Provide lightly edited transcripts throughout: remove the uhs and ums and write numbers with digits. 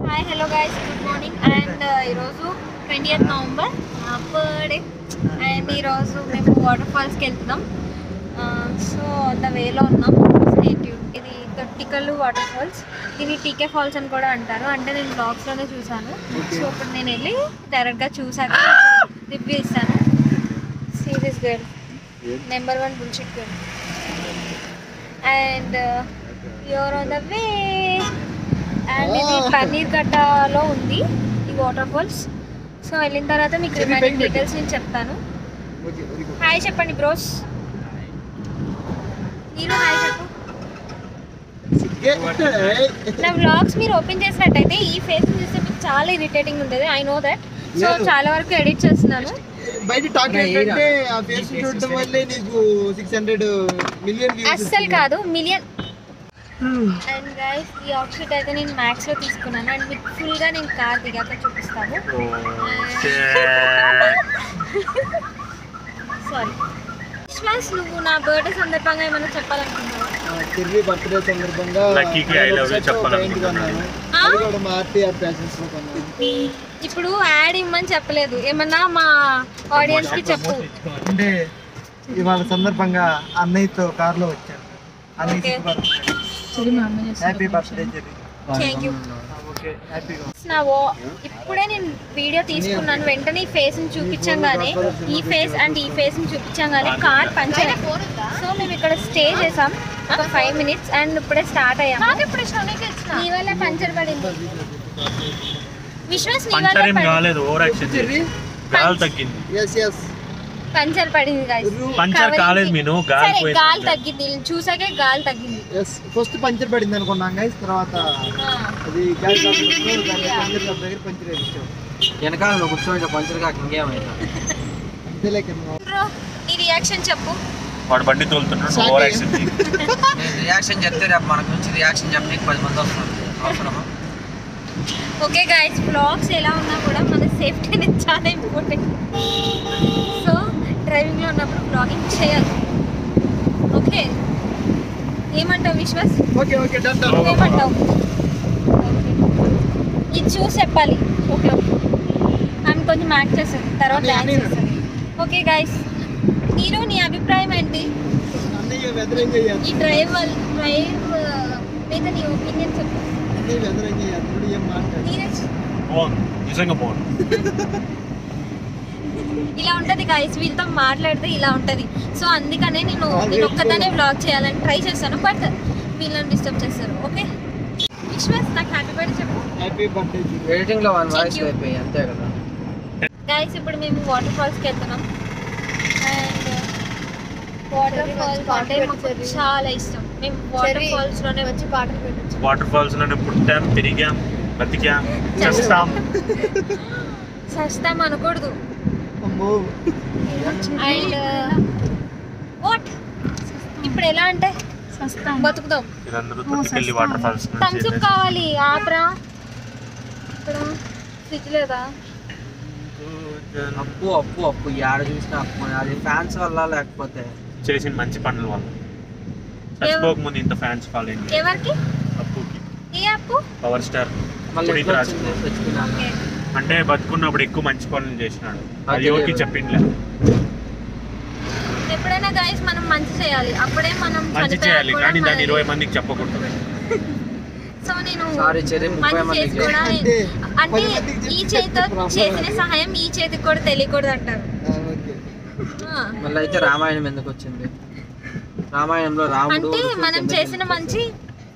Hi hello guys good morning and ఈరోజు 20th November నా birthday and ఈరోజు మేము వాటర్ ఫాల్స్కి వెళ్తున్నాం. సో ద వేలో ఉన్నాం. ఇది తొట్టికల్లు వాటర్ ఫాల్స్, దీన్ని టీకే ఫాల్స్ అని కూడా అంటారు. అంటే నేను బ్లాగ్స్లోనే చూసాను. సో ఇప్పుడు నేను వెళ్ళి డైరెక్ట్గా చూసాక రివ్యూ ఇస్తాను. Serious girl, number 1 bullshit girl. And you're on the way. And ఇది పన్నీర్ గడ్డలో ఉంది ఈ వాటర్ ఫాల్స్. సో వెళ్ళిన తర్వాత మీకు రిమైనింగ్ డీటెయిల్స్ నేను చెప్తాను. హాయ్ చెప్పండి బ్రోస్. మీరు హాయ్ చెప్పు. నా వ్లాగ్స్ మీరు ఓపెన్ చేసినట్టయితే ఈ ఫేస్ చూస్తే మీకు చాలా ఇరిటేటింగ్ ఉంటుంది. I know that. సో చాలా వరకు ఎడిట్ చేస్తున్నాను. అస్సలు కాదు, మిలియన్. అండ్ గైస్ ఈ అవుట్ఫిట్ అయితే నేను మ్యాక్స్లో తీసుకున్నాను. అండ్ మీకు ఫుల్గా నేను కార్ దిగాక చూపిస్తాను. సారీ విశ్వాస్, నువ్వు నా బర్త్డే సందర్భంగా ఏమైనా చెప్పాలనుకుంటున్నావా? చెర్రీ బర్త్డే సందర్భంగా ఇప్పుడు యాడ్ ఇమ్మని చెప్పలేదు, ఏమన్నా మా ఆడియన్స్ కి చెప్పు. అంటే ఇవాళ సందర్భంగా అన్నయ్యతో కార్లో వచ్చాను. Happy birthday cherry. Thank you. ఇప్పుడే నేను వీడియో తీసుకున్నాను. వెంటనే ఈ ఫేస్ ని చూపించంగానే, ఈ ఫేస్ అండ్ ఈ ఫేస్ ని చూపించంగానే కార్ పంచర్. సో మేము ఇక్కడ స్టే చేసాం ఒక 5 minutes అండ్ ఇప్పుడే స్టార్ట్ అయ్యాము. నీ వల్ల పంచర్ పడింది విశ్వాస్, నీ వల్ల పంచర్ పడింది గాలి తగ్గింది. చూసాకే గాలి తగ్గింది. ఫస్ట్ పంచర్ పడింది అనుకున్నాం గైస్, తర్వాత అది పంచర్ వెనకాల కూర్చోండి పంచర్ కాక ఇంకేమైనా. నీ రియాక్షన్ చెప్పు. వాడు బండి తోలుతున్నాడు, రియాక్షన్ చెప్తే రేపు మనకు నుంచి రియాక్షన్ చెప్పడానికి 10 మంది వస్తున్నారు. అవసరమా? ఓకే గైస్, బ్లాగ్స్ ఎలా ఉన్నా కూడా మన సేఫ్టీ అనేది చాలా ఇంపార్టెంట్. సో డ్రైవింగ్లో ఉన్నప్పుడు బ్లాగింగ్ చేయాలి. ఓకే, ఏమంటావు విశ్వాస్? ఏమంటావు? ఇది చూసి చెప్పాలి. ఓకే, ఆమె కొంచెం యాక్ట్ చేస్తుంది, తర్వాత డాన్స్ చేస్తుంది. ఓకే గైస్, మీరు నీ అభిప్రాయం ఏంటి ఈ డ్రైవ్ మీద నీ ఒపీనియన్ చెప్పు. ఇలా ఉంటది గైస్, వీళ్ళతో మాట్లాడితే ఇలా ఉంటది. సో అందుకనే నేను ఒక్కదానే వ్లాగ్ చేయాలని ట్రై చేస్తాను, బట్ వీళ్ళని డిస్టర్బ్ చేస్తారు. ఓకే విశ్వాస్, నాకు హ్యాపీ బర్త్డే చెప్పు. Happy birthday. వెయిటింగ్ లో వన్ వాయిస్ అయిపోయి అంతే కదా గైస్. ఇప్పుడు మేము వాటర్ ఫాల్స్కి వెళ్తున్నాం. అండ్ వాటర్ ఫాల్స్ అంటే మాకు చాలా ఇష్టం. మేము వాటర్ ఫాల్స్ లోనే వచ్చి పాటలు పెట్టచ్చు. వాటర్ ఫాల్స్ లోనే పుట్టాం, పెరిగాం, బతికాం, సస్తాం అనకూడదు. అండ్ వాట్ ఇప్పుడు ఎలా అంటే బతుకుదాం. వాటర్ ఫాల్స్ థమ్స్ అప్ కావాలి. ఆపరా, ఇక్కడ ఫ్రిడ్జ్ లేదా? అప్పు అప్పు అప్పు ఏడ చూసినా అప్పు. అది ఫ్యాన్స్ వల్ల లేకపోతే చేసిన మంచి పనుల వల్ల. చచ్చిపోక ముందు ఇంత ఫ్యాన్స్ ఫాలోయింగ్. ఎవరికి? అప్పుకి. ఏ అప్పు? పవర్ స్టార్ పునీత్ రాజ్ అంటే బతుకున్నప్పుడు ఎక్కువ మంచి పనులు చేసినాడు. అది ఎవరికి చెప్పిండ్లే. ఎప్పుడైనా గైస్ మనం మంచి చేయాలి, అప్పుడే మనం మంచి చేయాలి, కానీ దాన్ని 20 మందికి చెప్పకూడదు. సో నేను మంచి చేసి కూడా అంటే ఈ చేతితో చేసిన సహాయం ఈ చేతికి కూడా తెలియకూడదు అంటారు. మళ్ళీ అయితే రామాయణం ఎందుకు వచ్చింది? రామాయణంలో రాముడు అంటే మనం చేసిన మంచి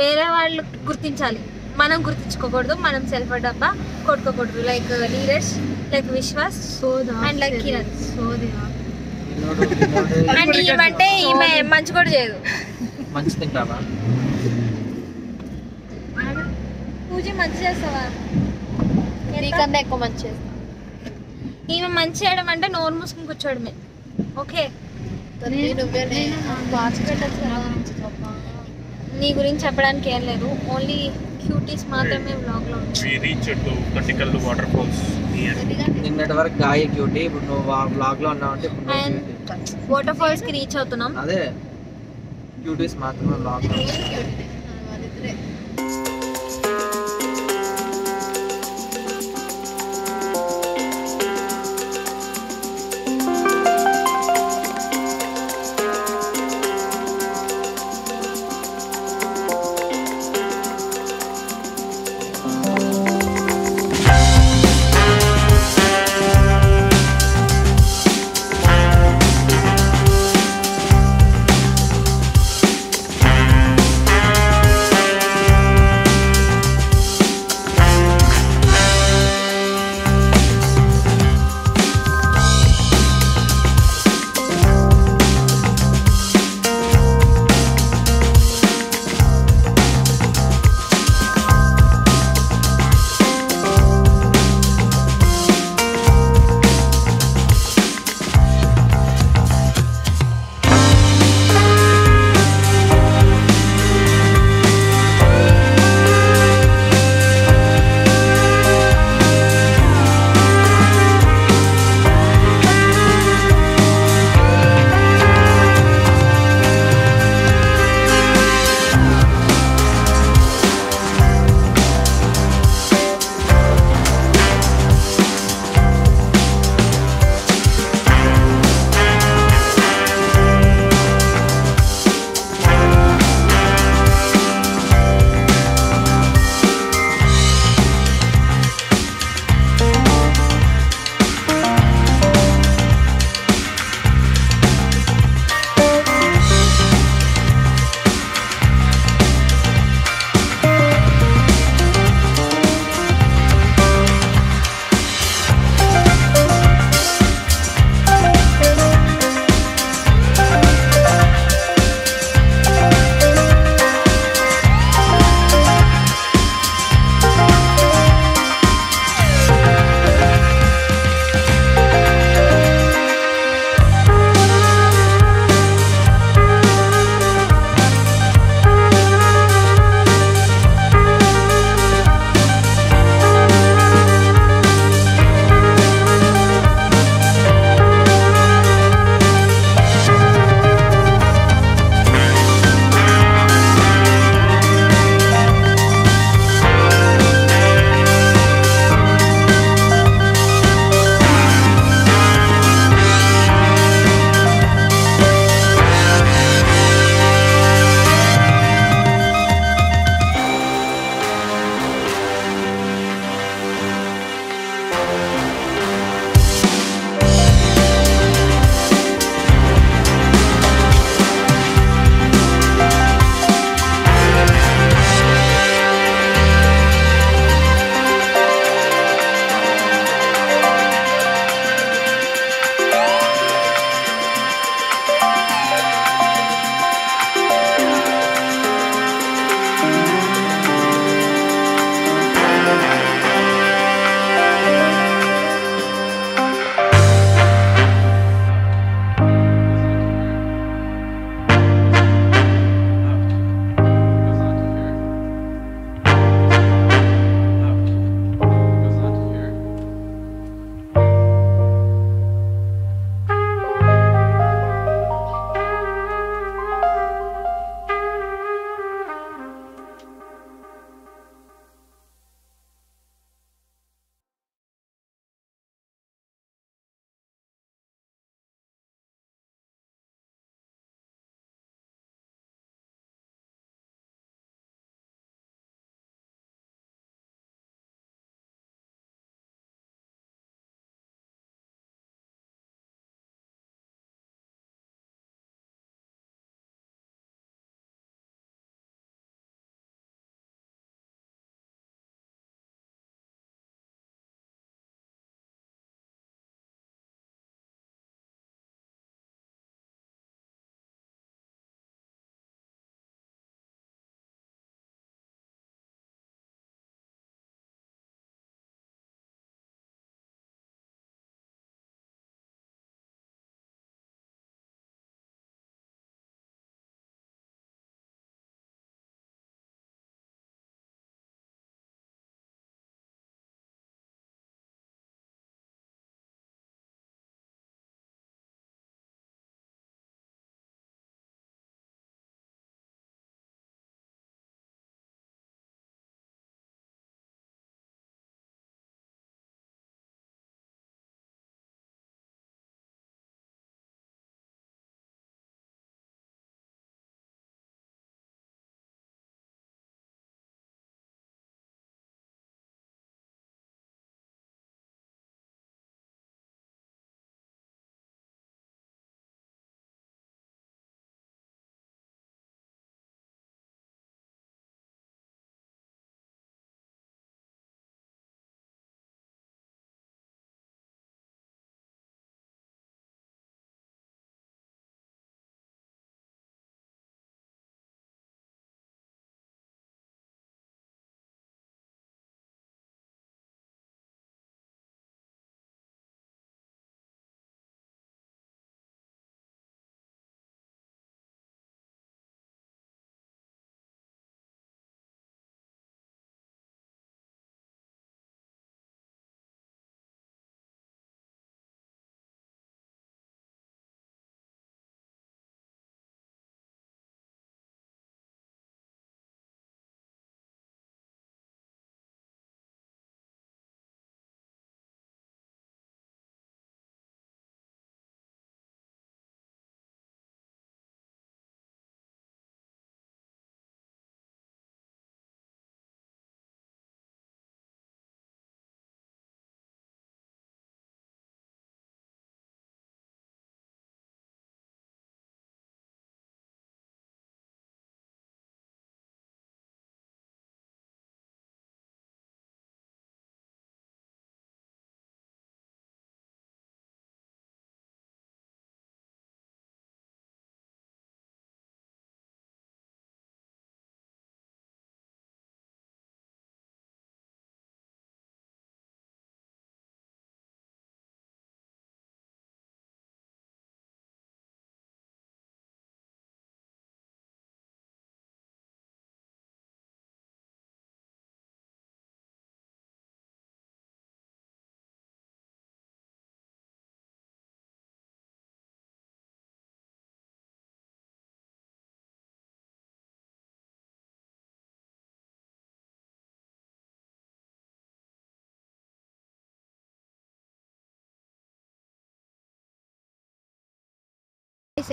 వేరే వాళ్ళు గుర్తించాలి, మనం గుర్తించుకోకూడదు. మనం సెల్ఫ్ డబ్బా కొట్టుకోకూడదు. Like leaders like Vishwas and like Kiran. And ఈమె ఈమె మంచి కూడా చేయదు. మంచి తింటావా? పూజ మంచి చేస్తావా? నీకన్నా ఎక్కువ మంచి చేస్తా. ఈమె మంచి చేయడం అంటే నోరు మూసుకుని కూర్చోడమే. ఓకే, నీ గురించి చెప్పడానికి ఏం లేదు, ఓన్లీ క్యూటీస్ మాత్రమే వ్లాగ్ లో నిన్నటి వరకు గాయ క్యూటీ, ఇప్పుడు నువ్వు వ్లాగ్ లో ఉన్నావంటే వాటర్ ఫాల్స్ కి రీచ్ అవుతున్నాం. అదే క్యూటీస్ మాత్రమే వ్లాగ్ లో.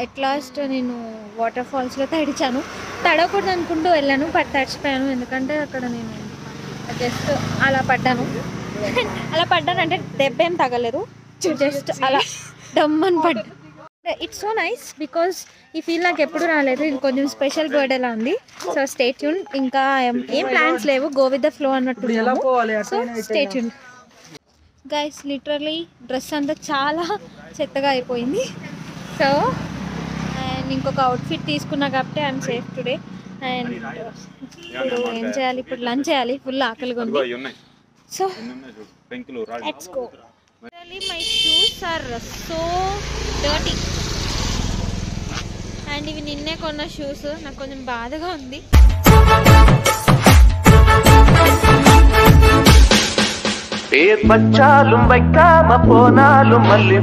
ఎట్ లాస్ట్ నేను వాటర్ ఫాల్స్లో తడిచాను. తడకూడదు అనుకుంటూ వెళ్ళాను, బట్ తడిచిపోయాను. ఎందుకంటే అక్కడ నేను జస్ట్ అలా పడ్డాను. అలా పడ్డాను అంటే దెబ్బేం తగలేదు, జస్ట్ అలా డమ్మని పడ్డా. ఇట్స్ సో నైస్ బికాస్ ఈ ఫీల్ నాకు ఎప్పుడు రాలేదు. ఇది కొంచెం స్పెషల్ బర్డ్ ఎలా ఉంది. So stay tune. ఇంకా ఏం ప్లాన్స్ లేవు, గో విత్ ద ఫ్లో అన్నట్టు. So stay tune guys. Literally dress అంతా చాలా చెత్తగా అయిపోయింది. సో అండ్ ఇంకొక అవుట్ఫిట్ తీసుకున్నా కాబట్టి ఐఎమ్ సేఫ్ టుడే. అండ్ ఇప్పుడు ఏం చేయాలి, ఇప్పుడు లంచ్ చేయాలి, ఫుల్ ఆకలిగా ఉంది. So let's go. My shoes are so dirty and ఇవి నిన్నే కొన్న షూస్. నాకు కొంచెం బాధగా ఉంది. పేర్పచ్చాలు వైకామ పోనాలు మళ్ళీ